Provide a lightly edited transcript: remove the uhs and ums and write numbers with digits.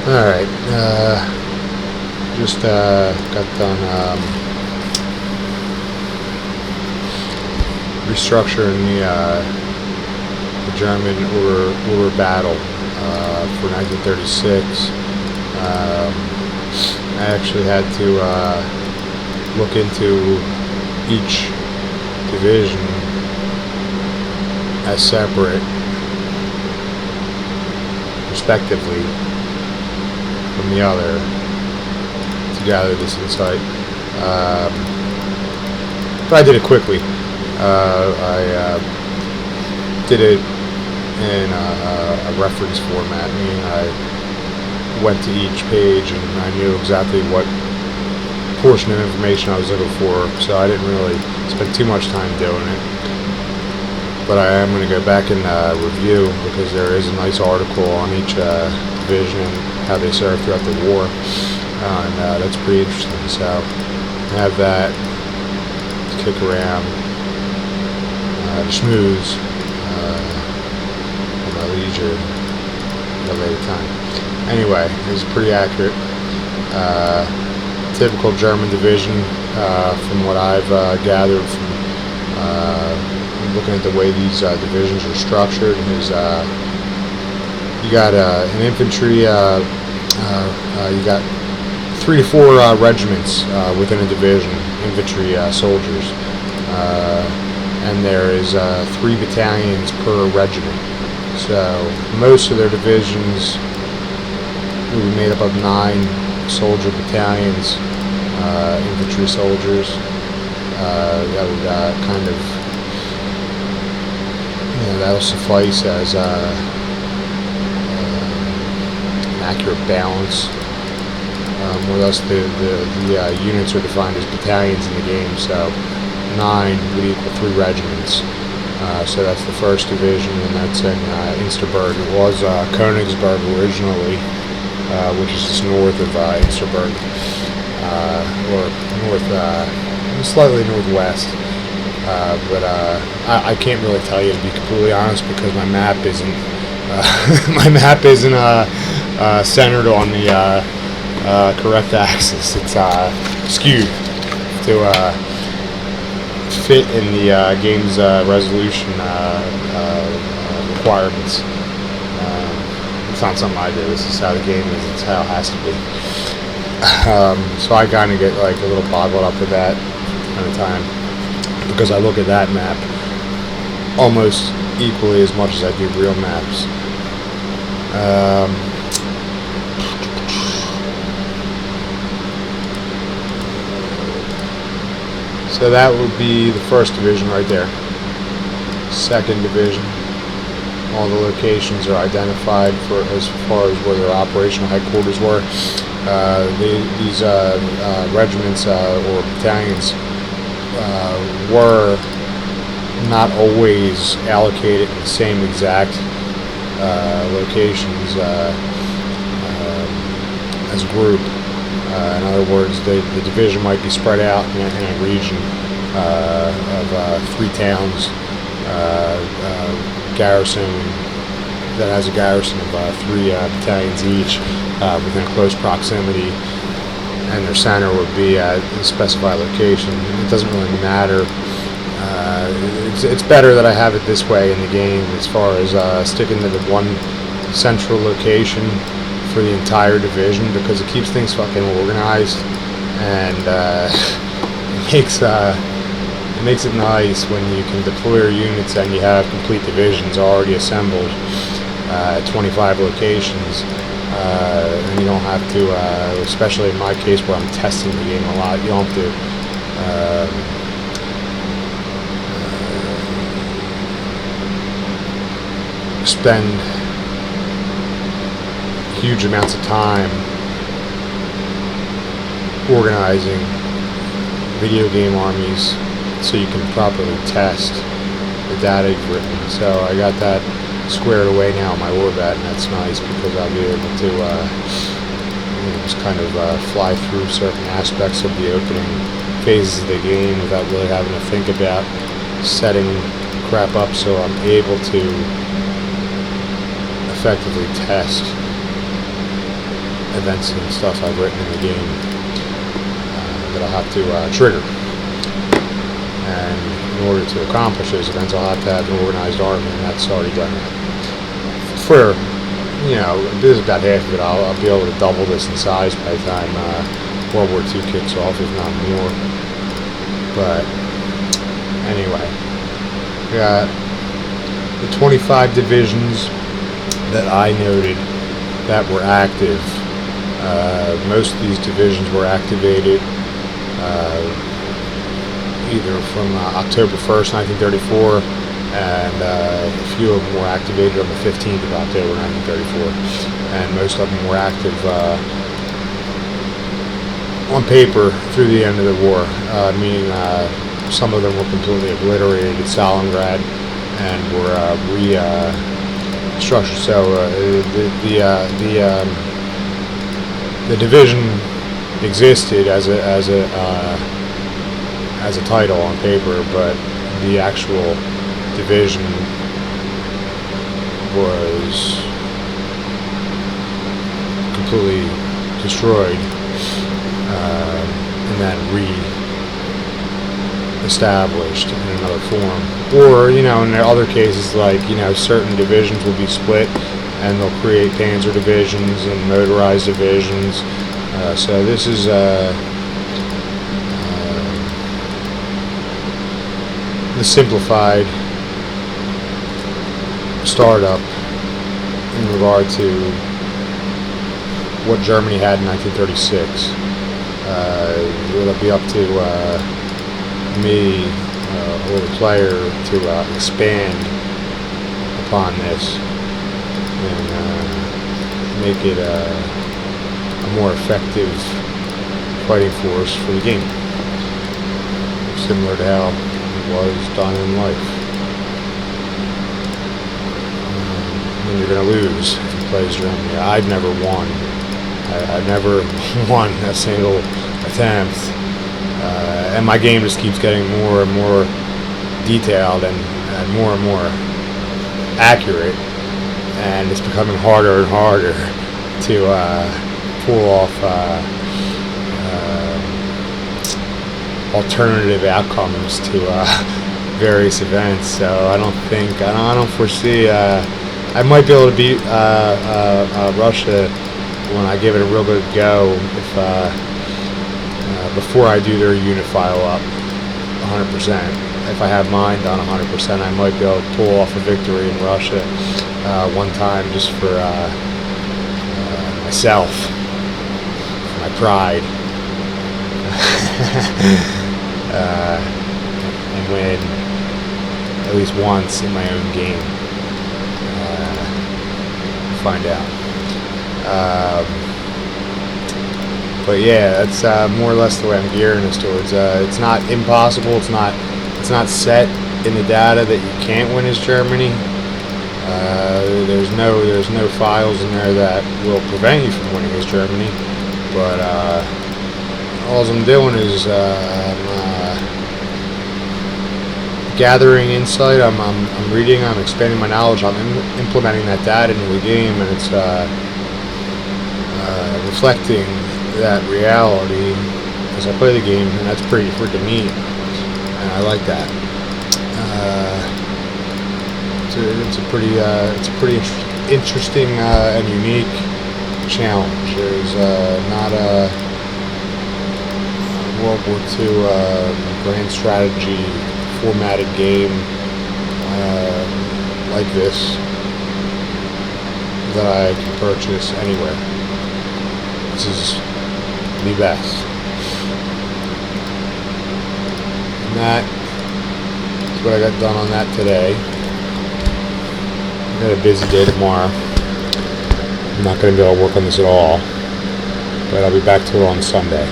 Alright, just got done restructuring the German Order battle for 1936. I actually had to look into each division as separate, respectively, from the other to gather this insight. But I did it quickly. I did it in a reference format, meaning I went to each page and I knew exactly what portion of information I was looking for, so I didn't really spend too much time doing it. But I am going to go back and review, because there is a nice article on each division and how they served throughout the war, and that's pretty interesting. So I have that to kick around, to schmooze at my leisure at a later time. Anyway, it was pretty accurate. Typical German division, from what I've gathered from looking at the way these divisions are structured, is you got an infantry, you got 3 to 4 regiments within a division, infantry soldiers, and there is 3 battalions per regiment. So most of their divisions will be made up of 9 soldier battalions, infantry soldiers. That would kind of, that'll suffice as an accurate balance. More or less, the units are defined as battalions in the game, so 9 would equal 3 regiments. So that's the 1st Division, and that's in Insterburg. It was Königsberg originally, which is just north of Insterburg, or north, slightly northwest. But I can't really tell you, to be completely honest, because my map isn't centered on the correct axis. It's skewed to fit in the game's resolution requirements. It's not something I do. This is how the game is. It's how it has to be. So I kind of get like a little boggled up with that kind of time, because I look at that map almost equally as much as I do real maps. So that would be the 1st Division right there. 2nd Division, all the locations are identified for as far as where their operational headquarters were. These regiments or battalions were not always allocated in the same exact locations as a group. In other words, the division might be spread out in a region of 3 towns, garrison that has a garrison of 3 battalions each within close proximity, and their center would be at a specified location. It doesn't really matter. It's better that I have it this way in the game, as far as sticking to the one central location for the entire division, because it keeps things fucking organized, and it makes it nice when you can deploy your units and you have complete divisions already assembled at 25 locations, and you don't have to, especially in my case where I'm testing the game a lot, you don't have to spend huge amounts of time organizing video game armies so you can properly test the data you've written. So I got that squared away now in my Warbat, and that's nice, because I'll be able to just kind of fly through certain aspects of the opening phases of the game without really having to think about setting crap up, so I'm able to effectively test events and stuff I've written in the game that I'll have to trigger. And in order to accomplish those events, I'll have to have an organized army, and that's already done that. For, this is about half of it. I'll be able to double this in size by the time World War II kicks off, if not more. But anyway, we got the 25 divisions that I noted that were active. Most of these divisions were activated either from October 1st, 1934, and a few of them were activated on the 15th of October, 1934, and most of them were active on paper through the end of the war, meaning some of them were completely obliterated at Stalingrad and were restructured. So the division existed as a title on paper, but the actual division was completely destroyed and then re-established in another form. Or, in other cases, like, certain divisions will be split and they'll create panzer divisions and motorized divisions. So this is the simplified startup in regard to what Germany had in 1936. It'll be up to me or the player to expand upon this and make it a more effective fighting force for the game, similar to how it was done in life. And you're going to lose if you play as Germany. I've never won. I've never won a single attempt, and my game just keeps getting more and more detailed and more accurate, and it's becoming harder and harder to pull off alternative outcomes to various events. So I don't foresee. I might be able to beat Russia when I give it a real good go, if before I do their unit file up 100%. If I have mine done 100%, I might be able to pull off a victory in Russia one time, just for myself, for my pride, and win at least once in my own game. Find out. But yeah, that's more or less the way I'm gearing this towards. It's not impossible. It's not set in the data that you can't win as Germany. There's no files in there that will prevent you from winning as Germany. But all I'm doing is gathering insight. I'm reading. I'm expanding my knowledge. I'm implementing that data into the game, and it's reflecting that reality as I play the game, and that's pretty freaking neat, and I like that. It's a pretty interesting and unique challenge. There's not a World War II grand strategy formatted game like this that I can purchase anywhere. This is the best. And that is what I got done on that today. I've got a busy day tomorrow. I'm not going to be able to work on this at all, but I'll be back to it on Sunday.